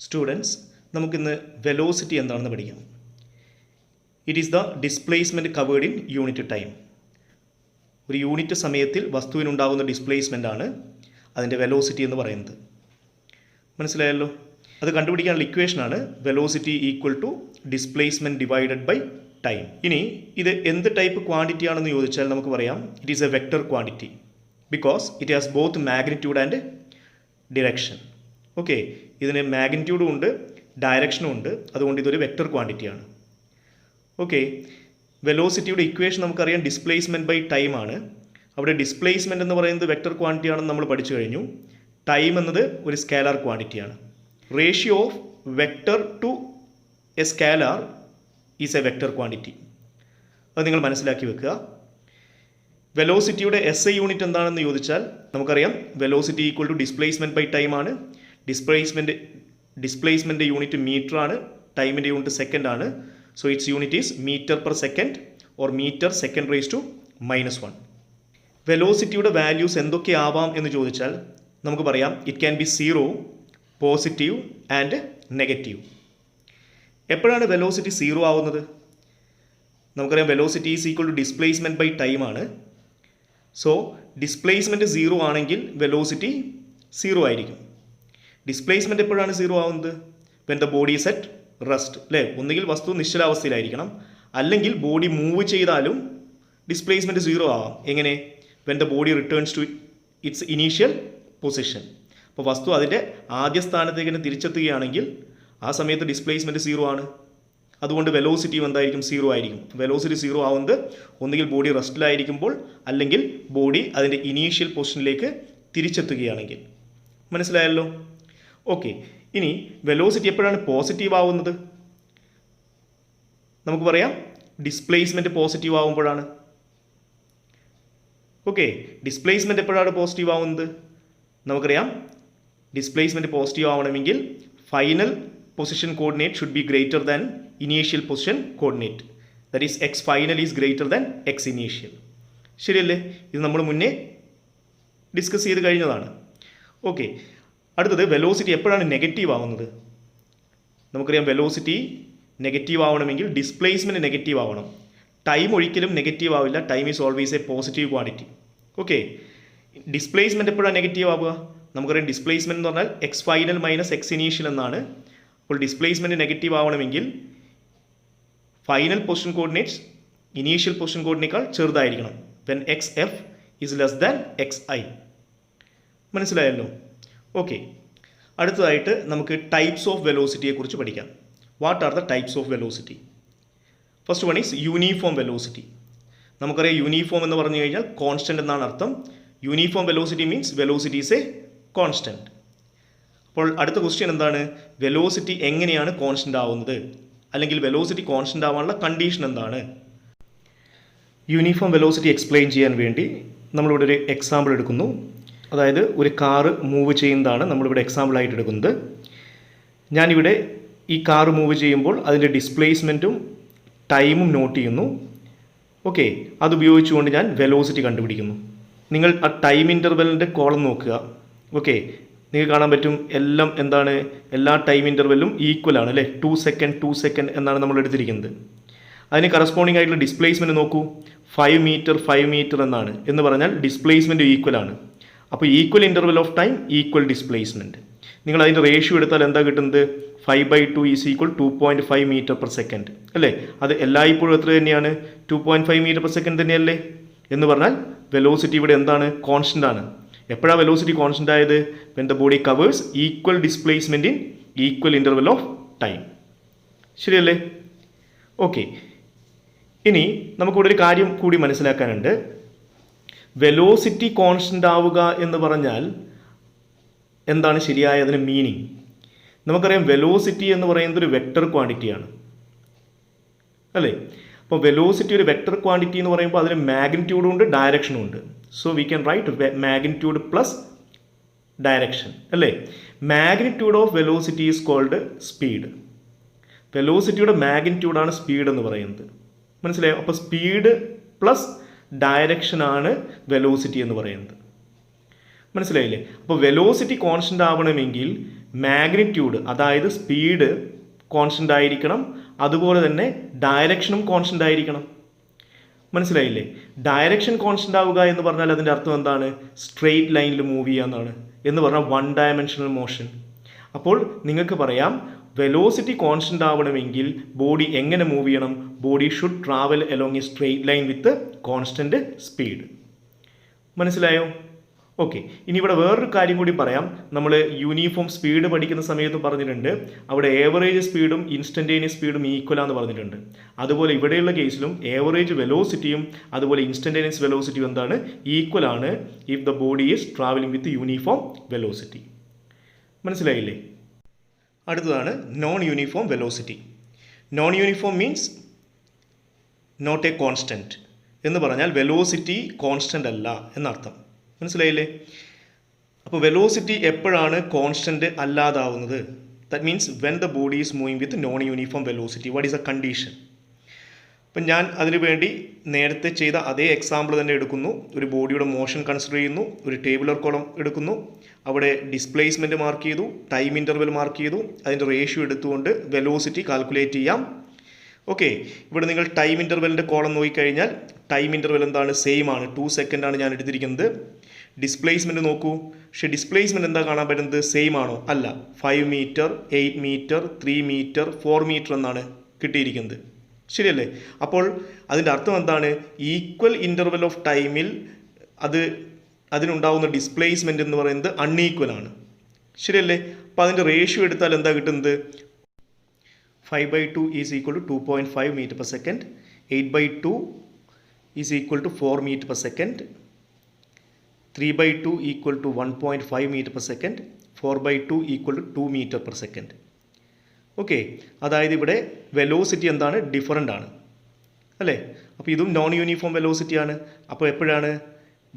Students, നമുക്കിന്ന് velocity എന്താണെന്ന് പഠിക്കാം. It is the displacement covered in unit time. ഒരു യൂണിറ്റ് സമയത്തിൽ വസ്തുവിനുണ്ടാകുന്ന ഡിസ്പ്ലേസ്മെൻ്റ് ആണ് അതിൻ്റെ വെലോസിറ്റി എന്ന് പറയുന്നത്. മനസ്സിലായല്ലോ? അത് കണ്ടുപിടിക്കാനുള്ള ഇക്വേഷനാണ് velocity equal to displacement divided by time. ഇനി ഇത് എന്ത് ടൈപ്പ് ക്വാണ്ടിറ്റി ആണെന്ന് ചോദിച്ചാൽ നമുക്ക് പറയാം it is a vector quantity because it has both magnitude and direction. Okay, ഇതിന് മാഗ്നിറ്റ്യൂഡും ഉണ്ട് ഡയറക്ഷനും ഉണ്ട്, അതുകൊണ്ട് ഇതൊരു വെക്റ്റർ ക്വാണ്ടിറ്റിയാണ്. ഓക്കെ, വെലോസിറ്റിയുടെ ഇക്വേഷൻ നമുക്കറിയാം ഡിസ്പ്ലേസ്മെൻറ്റ് ബൈ ടൈം ആണ്. അവിടെ ഡിസ്പ്ലേസ്മെൻറ്റ് എന്ന് പറയുന്നത് വെക്റ്റർ ക്വാണ്ടിറ്റി ആണെന്ന് നമ്മൾ പഠിച്ചു കഴിഞ്ഞു. ടൈം എന്നത് ഒരു സ്കാലാർ ക്വാണ്ടിറ്റിയാണ്. Ratio of vector to a scalar is a vector quantity. അത് നിങ്ങൾ മനസ്സിലാക്കി വെക്കുക. വെലോസിറ്റിയുടെ SI യൂണിറ്റ് എന്താണെന്ന് ചോദിച്ചാൽ നമുക്കറിയാം velocity equal to displacement by time ആണ്. ഡിസ്പ്ലേസ്മെൻറ്റ് യൂണിറ്റ് മീറ്റർ ആണ്, ടൈമിൻ്റെ യൂണിറ്റ് സെക്കൻഡ് ആണ്. So its unit is meter per second or meter second raise to -1. വെലോസിറ്റിയുടെ വാല്യൂസ് എന്തൊക്കെയാവാം എന്ന് ചോദിച്ചാൽ നമുക്ക് പറയാം it can be 0, positive and negative. എപ്പോഴാണ് വെലോസിറ്റി 0 ആവുന്നത്? നമുക്കറിയാം velocity is equal to displacement by time ആണ്. സോ ഡിസ്പ്ലേസ്മെൻറ്റ് 0 ആണെങ്കിൽ വെലോസിറ്റി 0 ആയിരിക്കും. ഡിസ്പ്ലേസ്മെൻറ്റ് എപ്പോഴാണ് 0 ആവുന്നത്? When the body is at rest, അല്ലേ? ഒന്നുകിൽ വസ്തു നിശ്ചലാവസ്ഥയിലായിരിക്കണം, അല്ലെങ്കിൽ ബോഡി മൂവ് ചെയ്താലും ഡിസ്പ്ലേസ്മെൻറ്റ് 0 ആവാം. എങ്ങനെ? When the body returns to its initial position. അപ്പോൾ വസ്തു അതിൻ്റെ ആദ്യ സ്ഥാനത്തേക്ക് തന്നെ തിരിച്ചെത്തുകയാണെങ്കിൽ ആ സമയത്ത് ഡിസ്പ്ലേസ്മെൻറ്റ് 0 ആണ്. അതുകൊണ്ട് വെലോസിറ്റി എന്തായിരിക്കും? 0 ആയിരിക്കും. വെലോസിറ്റി 0 ആവുന്നത് ഒന്നുകിൽ ബോഡി റെസ്റ്റിലായിരിക്കുമ്പോൾ, അല്ലെങ്കിൽ ബോഡി അതിൻ്റെ ഇനീഷ്യൽ പൊസിഷനിലേക്ക് തിരിച്ചെത്തുകയാണെങ്കിൽ. മനസ്സിലായല്ലോ? ഓക്കെ, ഇനി വെലോസിറ്റി എപ്പോഴാണ് പോസിറ്റീവ് ആവുന്നത്? നമുക്ക് പറയാം ഡിസ്പ്ലേസ്മെൻറ്റ് പോസിറ്റീവ് ആവുമ്പോഴാണ്. ഓക്കെ, ഡിസ്പ്ലേസ്മെൻറ്റ് എപ്പോഴാണ് പോസിറ്റീവ് ആവുന്നത്? നമുക്കറിയാം ഡിസ്പ്ലേസ്മെൻറ്റ് പോസിറ്റീവ് ആവണമെങ്കിൽ final position coordinate should be greater than initial position coordinate. That is X final is greater than X initial. ശരിയല്ലേ? ഇത് നമ്മൾ മുന്നേ ഡിസ്കസ് ചെയ്ത് കഴിഞ്ഞതാണ്. ഓക്കെ, അടുത്തത് വെലോസിറ്റി എപ്പോഴാണ് നെഗറ്റീവ് ആവുന്നത്? നമുക്കറിയാം വെലോസിറ്റി നെഗറ്റീവ് ആവണമെങ്കിൽ ഡിസ്പ്ലേസ്മെൻറ്റ് നെഗറ്റീവ് ആവണം. ടൈം ഒരിക്കലും നെഗറ്റീവ് ആവില്ല. Time is always a positive quantity. Okay, displacement എപ്പോഴാണ് നെഗറ്റീവ് ആവുക? നമുക്കറിയാം ഡിസ്പ്ലേസ്മെൻറ്റ് എന്ന് പറഞ്ഞാൽ X final minus X initial എന്നാണ്. അപ്പോൾ ഡിസ്പ്ലേസ്മെൻറ്റ് നെഗറ്റീവ് ആവണമെങ്കിൽ final position coordinates initial position കോർഡിനേക്കാൾ ചെറുതായിരിക്കണം. When XF is less than XI. മനസ്സിലായല്ലോ? ഓക്കെ, അടുത്തതായിട്ട് നമുക്ക് ടൈപ്സ് ഓഫ് വെലോസിറ്റിയെ കുറിച്ച് പഠിക്കാം. What are the types of velocity? First one is uniform velocity. നമുക്കറിയാം യൂണിഫോം എന്ന് പറഞ്ഞു കഴിഞ്ഞാൽ കോൺസ്റ്റൻ്റ് എന്നാണ് അർത്ഥം. Uniform velocity means velocity is A constant. അപ്പോൾ അടുത്ത ക്വസ്റ്റ്യൻ എന്താണ്? വെലോസിറ്റി എങ്ങനെയാണ് കോൺസ്റ്റൻ്റ് ആവുന്നത്? അല്ലെങ്കിൽ വെലോസിറ്റി കോൺസ്റ്റൻ്റ് ആവാനുള്ള കണ്ടീഷൻ എന്താണ്? യൂണിഫോം വെലോസിറ്റി എക്സ്പ്ലെയിൻ ചെയ്യാൻ വേണ്ടി നമ്മളിവിടെ ഒരു എക്സാമ്പിൾ എടുക്കുന്നു. അതായത് ഒരു കാറ് മൂവ് ചെയ്യുന്നതാണ് നമ്മളിവിടെ എക്സാമ്പിളായിട്ട് എടുക്കുന്നത്. ഞാനിവിടെ ഈ കാറ് മൂവ് ചെയ്യുമ്പോൾ അതിൻ്റെ ഡിസ്പ്ലേസ്മെൻറ്റും ടൈമും നോട്ട് ചെയ്യുന്നു. ഓക്കെ, അതുപയോഗിച്ചുകൊണ്ട് ഞാൻ വെലോസിറ്റി കണ്ടുപിടിക്കുന്നു. നിങ്ങൾ ആ ടൈം ഇൻ്റർവെല്ലിൻ്റെ കോളം നോക്കുക. ഓക്കെ, നിങ്ങൾക്ക് കാണാൻ പറ്റും എല്ലാം എന്താണ്? എല്ലാ ടൈം ഇൻ്റർവെല്ലും ഈക്വൽ ആണ്, അല്ലേ? 2 സെക്കൻഡ് 2 സെക്കൻഡ് എന്നാണ് നമ്മൾ എടുത്തിരിക്കുന്നത്. അതിന് കറസ്പോണ്ടിങ് ആയിട്ടുള്ള ഡിസ്പ്ലേസ്മെൻറ്റ് നോക്കൂ. 5 മീറ്റർ 5 മീറ്റർ എന്നാണ്. എന്ന് പറഞ്ഞാൽ ഡിസ്പ്ലേസ്മെൻറ്റ് ഈക്വൽ ആണ്. അപ്പോൾ equal interval of time equal displacement. നിങ്ങൾ അതിൻ്റെ റേഷ്യോ എടുത്താൽ എന്താ കിട്ടുന്നത്? 5/2 is equal 2.5 metre per second, അല്ലേ? അത് എല്ലായ്പ്പോഴും എത്ര തന്നെയാണ്? 2.5 മീറ്റർ പെർ സെക്കൻഡ് തന്നെയല്ലേ? എന്ന് പറഞ്ഞാൽ വെലോസിറ്റി ഇവിടെ എന്താണ്? കോൺസ്റ്റൻ്റ് ആണ്. എപ്പോഴാണ് വെലോസിറ്റി കോൺസ്റ്റൻ്റ് ആയത്? When the body covers equal displacement in equal interval of time. ശരിയല്ലേ? ഓക്കെ, ഇനി നമുക്കിവിടെ ഒരു കാര്യം കൂടി മനസ്സിലാക്കാനുണ്ട്. വെലോസിറ്റി കോൺസ്റ്റൻ്റ് ആവുക എന്ന് പറഞ്ഞാൽ എന്താണ് ശരിയായ അതിന് മീനിങ്? നമുക്കറിയാം വെലോസിറ്റി എന്ന് പറയുന്നത് ഒരു വെക്റ്റർ ക്വാണ്ടിറ്റിയാണ്, അല്ലേ? അപ്പോൾ വെലോസിറ്റി ഒരു വെക്റ്റർ ക്വാണ്ടിറ്റി എന്ന് പറയുമ്പോൾ അതിന് മാഗ്നിറ്റ്യൂഡും ഉണ്ട് ഡയറക്ഷനും ഉണ്ട്. So we can write magnitude plus direction, അല്ലേ? Magnitude of velocity is called speed. വെലോസിറ്റിയുടെ മാഗ്നിറ്റ്യൂഡാണ് സ്പീഡ് എന്ന് പറയുന്നത്. മനസ്സിലായോ? അപ്പോൾ സ്പീഡ് പ്ലസ് ഡയറക്ഷനാണ് വെലോസിറ്റി എന്ന് പറയുന്നത്. മനസ്സിലായില്ലേ? അപ്പോൾ വെലോസിറ്റി കോൺസ്റ്റൻ്റ് ആവണമെങ്കിൽ മാഗ്നിറ്റ്യൂഡ് അതായത് സ്പീഡ് കോൺസ്റ്റൻ്റ് ആയിരിക്കണം, അതുപോലെ തന്നെ ഡയറക്ഷനും കോൺസ്റ്റൻ്റ് ആയിരിക്കണം. മനസ്സിലായില്ലേ? ഡയറക്ഷൻ കോൺസ്റ്റൻ്റ് ആവുക എന്ന് പറഞ്ഞാൽ അതിൻ്റെ അർത്ഥം എന്താണ്? സ്ട്രെയിറ്റ് ലൈനിൽ മൂവ് ചെയ്യുക എന്നാണ്. എന്ന് പറഞ്ഞാൽ വൺ ഡയമെൻഷണൽ മോഷൻ. അപ്പോൾ നിങ്ങൾക്ക് പറയാം വെലോസിറ്റി കോൺസ്റ്റൻ്റ് ആവണമെങ്കിൽ ബോഡി എങ്ങനെ മൂവ് ചെയ്യണം? Body should travel along A straight line with constant speed. മനസ്സിലായോ? ഓക്കെ, ഇനി ഇവിടെ വേറൊരു കാര്യം കൂടി പറയാം. നമ്മൾ യൂണിഫോം സ്പീഡ് പഠിക്കുന്ന സമയത്ത് പറഞ്ഞിട്ടുണ്ട് അവിടെ ഏവറേജ് സ്പീഡും ഇൻസ്റ്റൻറ്റേനിയസ് സ്പീഡും ഈക്വലാന്ന് പറഞ്ഞിട്ടുണ്ട്. അതുപോലെ ഇവിടെയുള്ള കേസിലും ഏവറേജ് വെലോസിറ്റിയും അതുപോലെ ഇൻസ്റ്റൻറ്റേനിയസ് വെലോസിറ്റിയും എന്താണ്? ഈക്വൽ ആണ് if the body is travelling with uniform velocity. മനസ്സിലായില്ലേ? അടുത്തതാണ് non uniform velocity. Non uniform means not a constant എന്ന് പറഞ്ഞാൽ വെലോസിറ്റി കോൺസ്റ്റൻ്റ് അല്ല എന്നർത്ഥം. മനസ്സിലായില്ലേ? അപ്പോൾ വെലോസിറ്റി എപ്പോഴാണ് കോൺസ്റ്റൻ്റ് അല്ലാതാവുന്നത്? That means when the body is moving with non uniform velocity. What is a condition? അപ്പം ഞാൻ അതിനുവേണ്ടി നേരത്തെ ചെയ്ത അതേ എക്സാമ്പിൾ തന്നെ എടുക്കുന്നു. ഒരു ബോഡിയുടെ മോഷൻ കൺസിഡർ ചെയ്യുന്നു, ഒരു ടേബുലർ കോളം എടുക്കുന്നു, അവിടെ ഡിസ്പ്ലേസ്മെൻറ്റ് മാർക്ക് ചെയ്തു, ടൈം ഇൻ്റർവെൽ മാർക്ക് ചെയ്തു, അതിൻ്റെ റേഷ്യോ എടുത്തുകൊണ്ട് വെലോസിറ്റി കാൽക്കുലേറ്റ് ചെയ്യാം. ഓക്കെ, ഇവിടെ നിങ്ങൾ ടൈം ഇൻ്റർവെലിൻ്റെ കോളം നോക്കിക്കഴിഞ്ഞാൽ ടൈം ഇൻ്റർവെൽ എന്താണ്? സെയിം ആണ്, 2 സെക്കൻഡാണ് ഞാൻ എടുത്തിരിക്കുന്നത്. ഡിസ്പ്ലേസ്മെൻറ്റ് നോക്കൂ, പക്ഷേ ഡിസ്പ്ലേസ്മെൻറ്റ് എന്താ കാണാൻ പറ്റുന്നത്? സെയിം ആണോ? അല്ല, 5 മീറ്റർ, 8 മീറ്റർ, 3 മീറ്റർ, 4 മീറ്റർ എന്നാണ് കിട്ടിയിരിക്കുന്നത്. ശരിയല്ലേ? അപ്പോൾ അതിൻ്റെ അർത്ഥം എന്താണ്? ഈക്വൽ ഇൻ്റർവെൽ ഓഫ് ടൈമിൽ അതിനുണ്ടാവുന്ന ഡിസ്പ്ലേസ്മെൻറ്റ് എന്ന് പറയുന്നത് അൺഈക്വൽ ആണ്. ശരിയല്ലേ? അപ്പോൾ അതിൻ്റെ റേഷ്യോ എടുത്താൽ എന്താ കിട്ടുന്നത്? 5/2 is equal to 2.5 metre per second, 8/2 is equal to 4 metre per second, 3/2 equal to 1.5 metre per second, 4/2 equal to 2 metre per second. Okay, അതായത് ഇവിടെ വെലോസിറ്റി എന്താണ്? ഡിഫറൻ്റ് ആണ് അല്ലേ? അപ്പോൾ ഇതും നോൺ യൂണിഫോം വെലോസിറ്റി ആണ്. അപ്പോൾ എപ്പോഴാണ്?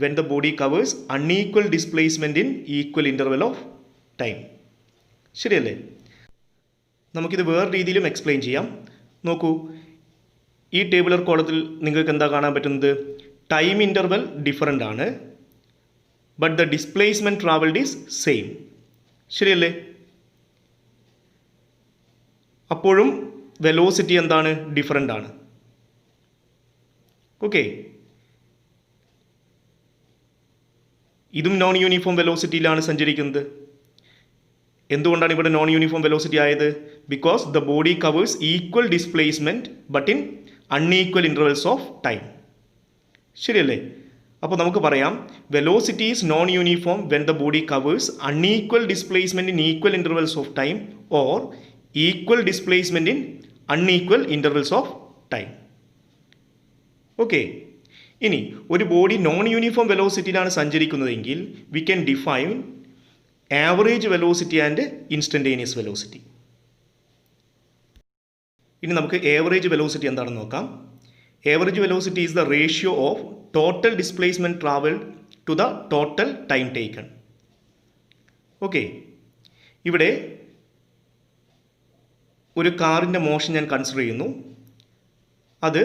When the body covers unequal displacement in equal interval of time. ശരിയല്ലേ? നമുക്കിത് വേറെ രീതിയിലും എക്സ്പ്ലെയിൻ ചെയ്യാം. നോക്കൂ, ഈ ടേബുലർ കോളത്തിൽ നിങ്ങൾക്ക് എന്താ കാണാൻ പറ്റുന്നത്? ടൈം ഇൻ്റർവെൽ ഡിഫറൻ്റ് ആണ്, but the displacement travelled is same. ശരിയല്ലേ? അപ്പോഴും വെലോസിറ്റി എന്താണ്? ഡിഫറൻ്റ് ആണ്. ഓക്കെ, ഇതും നോൺ യൂണിഫോം വെലോസിറ്റിയിലാണ് സഞ്ചരിക്കുന്നത്. എന്തുകൊണ്ടാണ് ഇവിടെ നോൺ യൂണിഫോം വെലോസിറ്റി ആയത്? Because the body covers equal displacement but in unequal intervals of time. ശരിയല്ലേ? അപ്പോൾ നമുക്ക് പറയാം velocity is non uniform when the body covers unequal displacement in equal intervals of time or equal displacement in unequal intervals of time. Okay, ഇനി ഒരു body non uniform വെലോസിറ്റിയിലാണ് സഞ്ചരിക്കുന്നതെങ്കിൽ we can define average velocity and instantaneous velocity. ഇനി നമുക്ക് average velocity എന്താണെന്ന് നോക്കാം. Average velocity is the ratio of total displacement travelled to the total time taken. Okay, ഇവിടെ ഒരു കാറിൻ്റെ മോഷൻ ഞാൻ കൺസിഡർ ചെയ്യുന്നു. അത്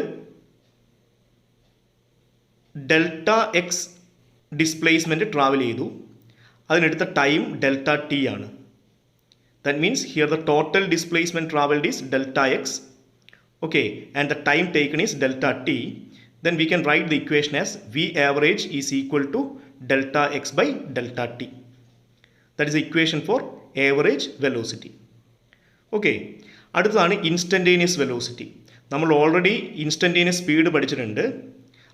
ഡെൽറ്റ എക്സ് ഡിസ്പ്ലേസ്മെൻറ്റ് ട്രാവൽ ചെയ്തു. അതിനെടുത്ത ടൈം ഡെൽറ്റ ടി ആണ്. That means here the total displacement travelled is delta X. Okay, and the time taken is delta t. Then we can write the equation as V average is equal to delta x by delta t. That is the equation for average velocity. Okay, അടുത്തതാണ് instantaneous velocity. നമ്മൾ already instantaneous speed പഠിച്ചിട്ടുണ്ട്.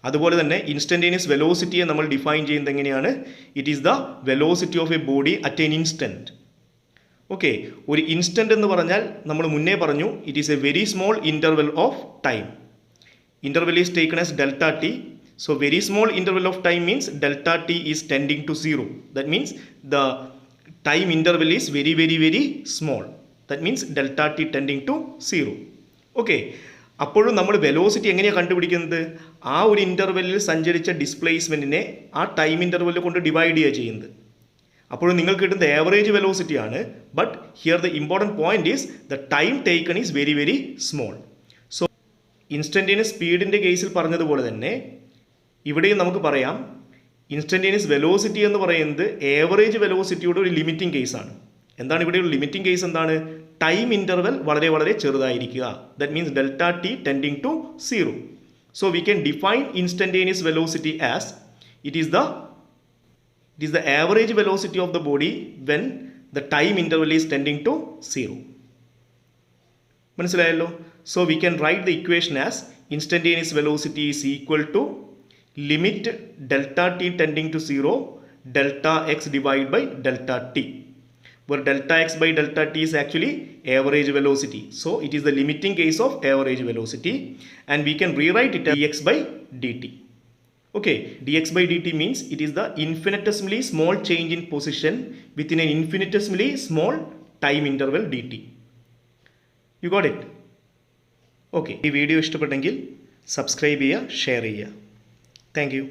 അതുപോലെ തന്നെ instantaneous വെലോസിറ്റിയെ നമ്മൾ define ചെയ്യുന്നത് എങ്ങനെയാണ്? It is the velocity of a body at an instant. Okay, ഒരു ഇൻസ്റ്റൻ്റ് എന്ന് പറഞ്ഞാൽ നമ്മൾ മുന്നേ പറഞ്ഞു it is a very small interval of time. Interval is taken as delta T. So very small interval of time means delta T is tending to 0. That means the time interval is very very very small. That means delta T tending to 0. Okay, അപ്പോഴും നമ്മൾ velocity എങ്ങനെയാണ് കണ്ടുപിടിക്കുന്നത്? ആ ഒരു ഇൻ്റർവെല്ലിൽ സഞ്ചരിച്ച ഡിസ്പ്ലേസ്മെൻറ്റിനെ ആ time ഇൻ്റർവെല്ലിൽ കൊണ്ട് divide ചെയ്യുക ചെയ്യുന്നത്. അപ്പോൾ നിങ്ങൾക്ക് കിട്ടുന്ന ആവറേജ് വെലോസിറ്റി ആണ്. But here the important point is the time taken is very very small. So instantaneous സ്പീഡിൻ്റെ കേസിൽ പറഞ്ഞതുപോലെ തന്നെ ഇവിടെയും നമുക്ക് പറയാം ഇൻസ്റ്റൻറ്റേനിയസ് വെലോസിറ്റി എന്ന് പറയുന്നത് ആവറേജ് വെലോസിറ്റിയുടെ ഒരു ലിമിറ്റിംഗ് കേസാണ്. എന്താണ് ഇവിടെ ഒരു ലിമിറ്റിംഗ് കേസ്? എന്താണ്? ടൈം ഇൻ്റർവൽ വളരെ വളരെ ചെറുതായിരിക്കുക. That means delta T tending to 0. So we can define instantaneous velocity as it is the average velocity of the body when the time interval is tending to 0. മനസ്സിലായല്ലോ? So we can write the equation as instantaneous velocity is equal to limit delta T tending to 0 delta x divided by delta t, where delta x by delta t is actually average velocity. So it is the limiting case of average velocity, and we can rewrite it as dx by dt. Okay, dx by dt means it is the infinitesimally small change in position within an infinitesimally small time interval dt. You got it? Okay, ഈ video ഇഷ്ടപ്പെട്ടെങ്കിൽ subscribe ചെയ്യുക, share ചെയ്യുക. Thank you.